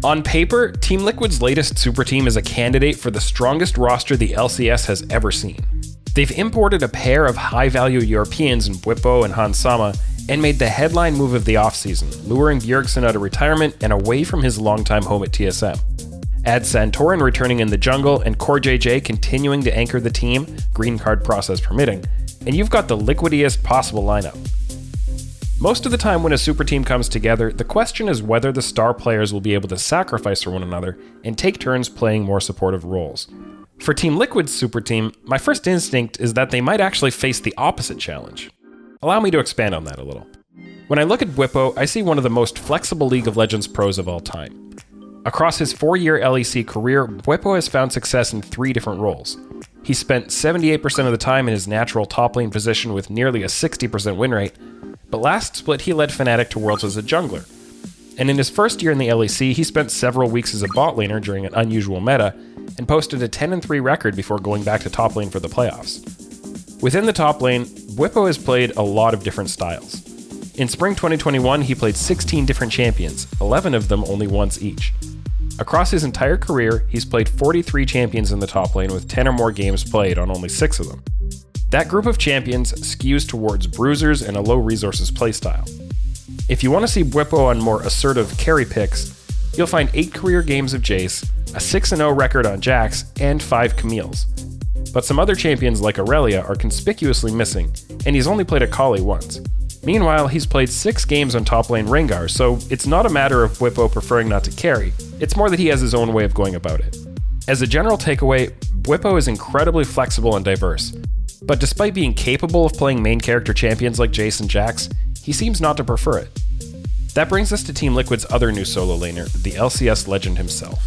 On paper, Team Liquid's latest super team is a candidate for the strongest roster the LCS has ever seen. They've imported a pair of high-value Europeans in Bwipo and Hans Sama and made the headline move of the offseason, luring Bjergsen out of retirement and away from his longtime home at TSM. Add Santorin returning in the jungle and CoreJJ continuing to anchor the team, green card process permitting, and you've got the liquidiest possible lineup. Most of the time when a super team comes together, the question is whether the star players will be able to sacrifice for one another and take turns playing more supportive roles. For Team Liquid's super team, my first instinct is that they might actually face the opposite challenge. Allow me to expand on that a little. When I look at Bwipo, I see one of the most flexible League of Legends pros of all time. Across his 4-year LEC career, Bwipo has found success in 3 different roles. He spent 78% of the time in his natural top lane position with nearly a 60% win rate, but last split he led Fnatic to Worlds as a jungler. And in his first year in the LEC, he spent several weeks as a bot laner during an unusual meta, and posted a 10-3 record before going back to top lane for the playoffs. Within the top lane, Bwipo has played a lot of different styles. In spring 2021, he played 16 different champions, 11 of them only once each. Across his entire career, he's played 43 champions in the top lane with 10 or more games played on only 6 of them. That group of champions skews towards bruisers and a low resources playstyle. If you want to see Bwipo on more assertive carry picks, you'll find 8 career games of Jace, a 6-0 record on Jax, and 5 Camille's. But some other champions like Aurelia are conspicuously missing, and he's only played Akali once. Meanwhile, he's played 6 games on top lane Rengar, so it's not a matter of Bwipo preferring not to carry, it's more that he has his own way of going about it. As a general takeaway, Bwipo is incredibly flexible and diverse, but despite being capable of playing main character champions like Jace and Jax, he seems not to prefer it. That brings us to Team Liquid's other new solo laner, the LCS legend himself.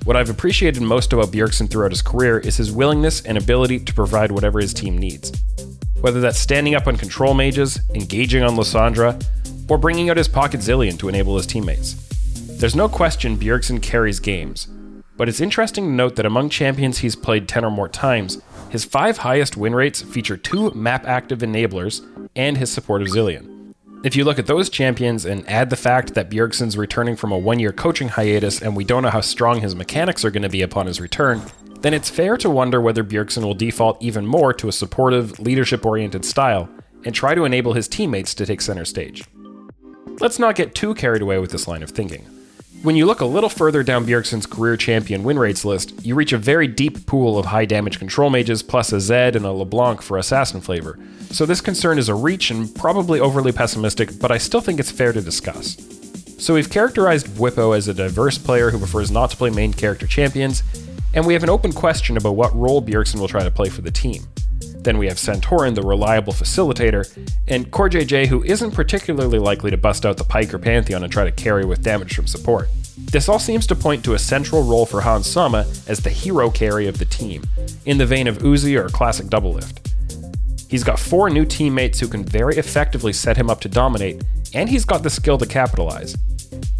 What I've appreciated most about Bjergsen throughout his career is his willingness and ability to provide whatever his team needs. Whether that's standing up on control mages, engaging on Lissandra, or bringing out his pocket Zilean to enable his teammates. There's no question Bjergsen carries games, but it's interesting to note that among champions he's played 10 or more times, his 5 highest win rates feature 2 map-active enablers and his support of Zilean. If you look at those champions and add the fact that Bjergsen's returning from a 1-year coaching hiatus and we don't know how strong his mechanics are going to be upon his return, then it's fair to wonder whether Bjergsen will default even more to a supportive, leadership-oriented style and try to enable his teammates to take center stage. Let's not get too carried away with this line of thinking. When you look a little further down Bjergsen's career champion win rates list, you reach a very deep pool of high damage control mages plus a Zed and a LeBlanc for assassin flavor. So this concern is a reach and probably overly pessimistic, but I still think it's fair to discuss. So we've characterized Bwipo as a diverse player who prefers not to play main character champions, and we have an open question about what role Bjergsen will try to play for the team. Then we have Santorin, the reliable facilitator, and CoreJJ, who isn't particularly likely to bust out the Pike or Pantheon and try to carry with damage from support. This all seems to point to a central role for Hans Sama as the hero carry of the team, in the vein of Uzi or classic Doublelift. He's got 4 new teammates who can very effectively set him up to dominate, and he's got the skill to capitalize.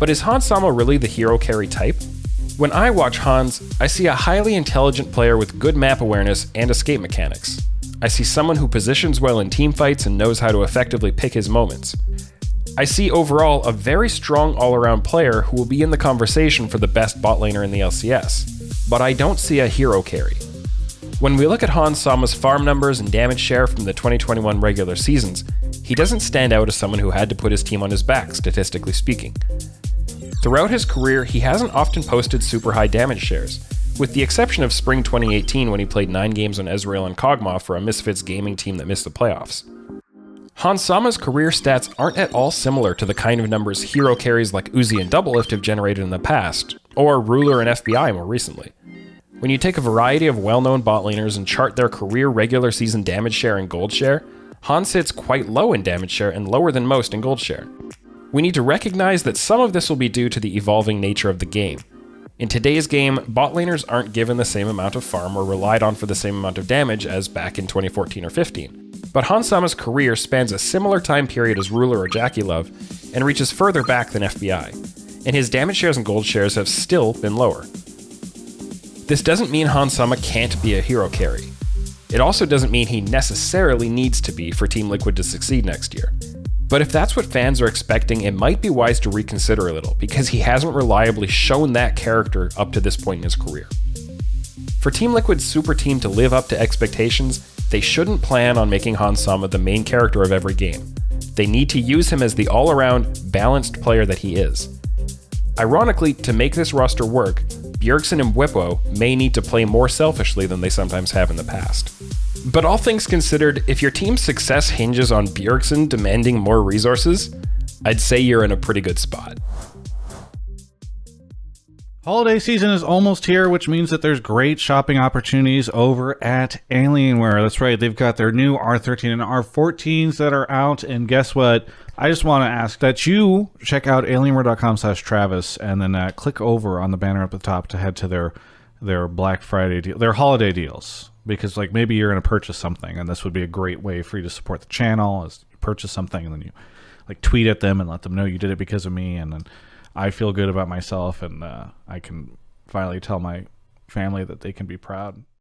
But is Hans Sama really the hero carry type? When I watch Hans, I see a highly intelligent player with good map awareness and escape mechanics. I see someone who positions well in teamfights and knows how to effectively pick his moments. I see overall a very strong all-around player who will be in the conversation for the best bot laner in the LCS, but I don't see a hero carry. When we look at Hans Sama's farm numbers and damage share from the 2021 regular seasons, he doesn't stand out as someone who had to put his team on his back, statistically speaking. Throughout his career, he hasn't often posted super high damage shares, with the exception of spring 2018 when he played 9 games on Ezreal and Kog'Maw for a Misfits gaming team that missed the playoffs. Hans Sama's career stats aren't at all similar to the kind of numbers hero carries like Uzi and Doublelift have generated in the past, or Ruler and FBI more recently. When you take a variety of well-known bot laners and chart their career regular season damage share and gold share, Hans sits quite low in damage share and lower than most in gold share. We need to recognize that some of this will be due to the evolving nature of the game. In today's game, bot laners aren't given the same amount of farm or relied on for the same amount of damage as back in 2014 or 15. But Hans Sama's career spans a similar time period as Ruler or Jackie Love, and reaches further back than FBI, and his damage shares and gold shares have still been lower. This doesn't mean Hans Sama can't be a hero carry. It also doesn't mean he necessarily needs to be for Team Liquid to succeed next year. But if that's what fans are expecting, it might be wise to reconsider a little, because he hasn't reliably shown that character up to this point in his career. For Team Liquid's super team to live up to expectations, they shouldn't plan on making Hansama the main character of every game. They need to use him as the all-around, balanced player that he is. Ironically, to make this roster work, Bjergsen and Bwipo may need to play more selfishly than they sometimes have in the past. But all things considered, if your team's success hinges on Bjergsen demanding more resources, I'd say you're in a pretty good spot. Holiday season is almost here, which means that there's great shopping opportunities over at Alienware. That's right, they've got their new R13 and R14s that are out, and guess what? I just want to ask that you check out alienware.com/Travis and then click over on the banner up at the top to head to their Black Friday deal, their holiday deals. Because like maybe you're going to purchase something, and this would be a great way for you to support the channel, is you purchase something and then you like tweet at them and let them know you did it because of me, and then I feel good about myself, and I can finally tell my family that they can be proud.